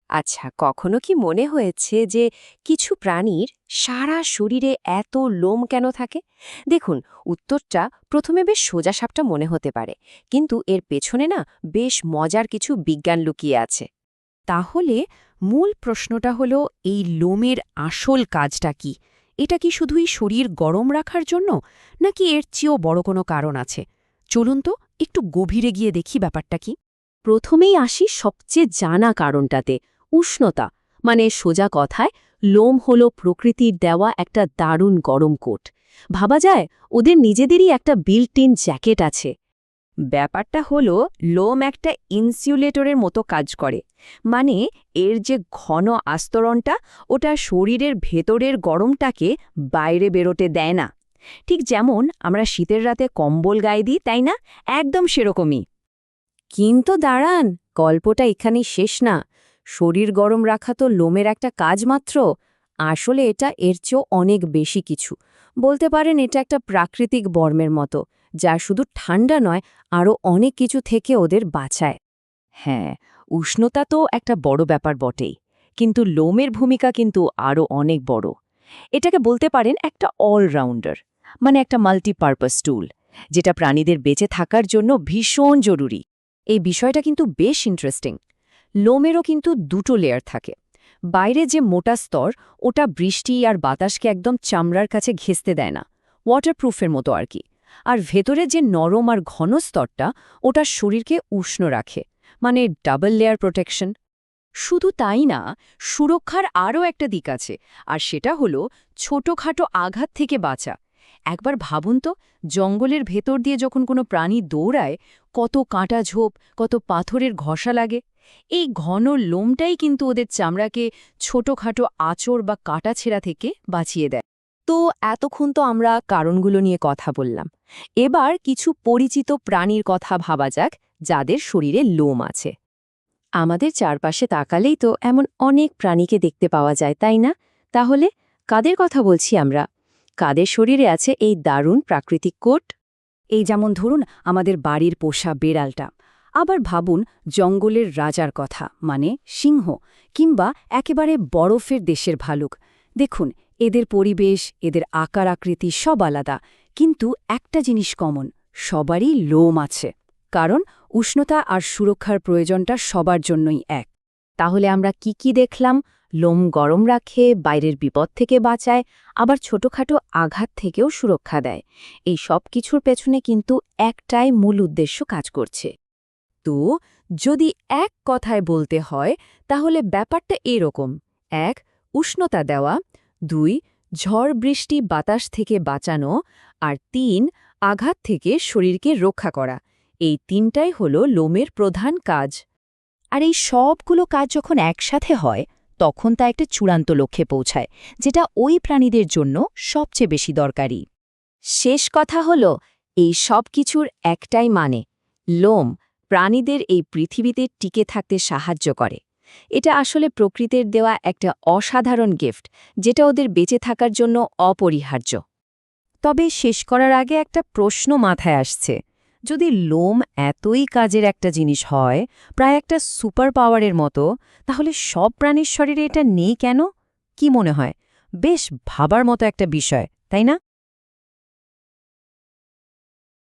আচ্ছা, কখনো কি মনে হয়েছে যে কিছু প্রাণীর সারা শরীরে এত লোম কেন থাকে? দেখুন, উত্তরটা প্রথমে বেশ সোজাসাপটা মনে হতে পারে, কিন্তু এর পেছনে না বেশ মজার কিছু বিজ্ঞান লুকিয়ে আছে। তাহলে মূল প্রশ্নটা হলো এই লোমের আসল কাজটা কি? এটা কি শুধুই শরীর গরম রাখার জন্য, নাকি এর চেয়েও বড় কোনো কারণ আছে? চলুন তো একটু গভীরে গিয়ে দেখি ব্যাপারটা কি। প্রথমেই আসি সবচেয়ে জানা কারণটাতে, উষ্ণতা। মানে সোজা কথায়, লোম হলো প্রকৃতির দেওয়া একটা দারুণ গরম কোট। ভাবা যায় ওদের নিজেদেরই একটা বিল্ট ইন জ্যাকেট আছে। ব্যাপারটা হলো লোম একটা ইনসুলেটরের মতো কাজ করে। মানে এর যে ঘন আস্তরণটা, ওটা শরীরের ভেতরের গরমটাকে বাইরে বেরোতে দেয় না। ঠিক যেমন আমরা শীতের রাতে কম্বল গায়ে দিই, তাই না? একদম সেরকমই। কিন্তু দাঁড়ান, গল্পটা এখানেই শেষ না। শরীর গরম রাখা তো লোমের একটা কাজ মাত্র। আসলে এটা এর চেয়েও অনেক বেশি কিছু। বলতে পারেন এটা একটা প্রাকৃতিক বর্মের মতো, যা শুধু ঠান্ডা নয়, আরও অনেক কিছু থেকে ওদের বাঁচায়। হ্যাঁ, উষ্ণতা তো একটা বড় ব্যাপার বটেই, কিন্তু লোমের ভূমিকা কিন্তু আরও অনেক বড়। এটাকে বলতে পারেন একটা অলরাউন্ডার, মানে একটা মাল্টিপারপাস টুল, যেটা প্রাণীদের বেঁচে থাকার জন্য ভীষণ জরুরি। এই বিষয়টা কিন্তু বেশ ইন্টারেস্টিং। লোমেরও কিন্তু দুটো লেয়ার থাকে। বাইরে যে মোটা স্তর, ওটা বৃষ্টি আর বাতাসকে একদম চামড়ার কাছে ঘেঁষতে দেয় না, ওয়াটারপ্রুফের মতো আর কি। আর ভেতরে যে নরম আর ঘন স্তরটা, ওটা শরীরকে উষ্ণ রাখে, মানে ডাবল লেয়ার প্রোটেকশন। শুধু তাই না, সুরক্ষার আরও একটা দিক আছে, আর সেটা হলো ছোটখাটো আঘাত থেকে বাঁচা। একবার ভাবুন তো, জঙ্গলের ভেতর দিয়ে যখন কোনো প্রাণী দৌড়ায়, কত কাঁটা ঝোপ, কত পাথরের ঘষা লাগে। এই ঘন লোমটাই কিন্তু ওদের চামড়াকে ছোটখাটো আঁচড় বা কাটা ছেঁড়া থেকে বাঁচিয়ে দেয়। তো এতক্ষণ তো আমরা কারণগুলো নিয়ে কথা বললাম। এবার কিছু পরিচিত প্রাণীর কথা ভাবা যাক, যাদের শরীরে লোম আছে। আমাদের চারপাশে তাকালেই তো এমন অনেক প্রাণীকে দেখতে পাওয়া যায়, তাই না? তাহলে কাদের কথা বলছি আমরা? কাদের শরীরে আছে এই দারুণ প্রাকৃতিক কোট? এই যেমন ধরুন আমাদের বাড়ির পোষা বেড়ালটা। আবার ভাবুন জঙ্গলের রাজার কথা, মানে সিংহ, কিংবা একেবারে বরফের দেশের ভালুক। দেখুন, এদের পরিবেশ, এদের আকার আকৃতি সব আলাদা, কিন্তু একটা জিনিস কমন: সবারই লোম আছে। কারণ উষ্ণতা আর সুরক্ষার প্রয়োজনটা সবার জন্যই এক। তাহলে আমরা কি কি দেখলাম? লোম গরম রাখে, বাইরের বিপদ থেকে বাঁচায়, আবার ছোটখাটো আঘাত থেকেও সুরক্ষা দেয়। এই সব কিছুর পেছনে কিন্তু একটাই মূল উদ্দেশ্য কাজ করছে। তো যদি এক কথায় বলতে হয়, তাহলে ব্যাপারটা এরকম: ১. উষ্ণতা দেওয়া, ২. ঝড় বৃষ্টি বাতাস থেকে বাঁচানো, আর ৩. আঘাত থেকে শরীরকে রক্ষা করা। এই তিনটাই হলো লোমের প্রধান কাজ। আর এই সবগুলো কাজ যখন একসাথে হয়, তখন তা একটা চূড়ান্ত লক্ষ্যে পৌঁছায়, যেটা ওই প্রাণীদের জন্য সবচেয়ে বেশি দরকারি। শেষ কথা হলো, এই সব কিছুর একটাই মানে: লোম প্রাণীদের এই পৃথিবীতে টিকে থাকতে সাহায্য করে। এটা আসলে প্রকৃতির দেওয়া একটা অসাধারণ গিফট, যেটা ওদের বেঁচে থাকার জন্য অপরিহার্য। তবে শেষ করার আগে একটা প্রশ্ন মাথায় আসছে: যদি লোম এতই কাজের একটা জিনিস হয়, প্রায় একটা সুপার পাওয়ারের মতো, তাহলে সব প্রাণীর শরীরে এটা নেই কেন? কি মনে হয়? বেশ ভাবার মতো একটা বিষয়, তাই না?